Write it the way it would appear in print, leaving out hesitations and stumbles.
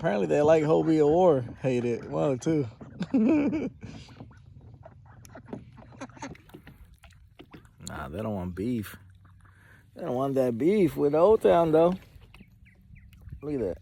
Apparently they like Hobie or hate it. One or two. Nah, they don't want beef. They don't want that beef with Old Town though. Look at that.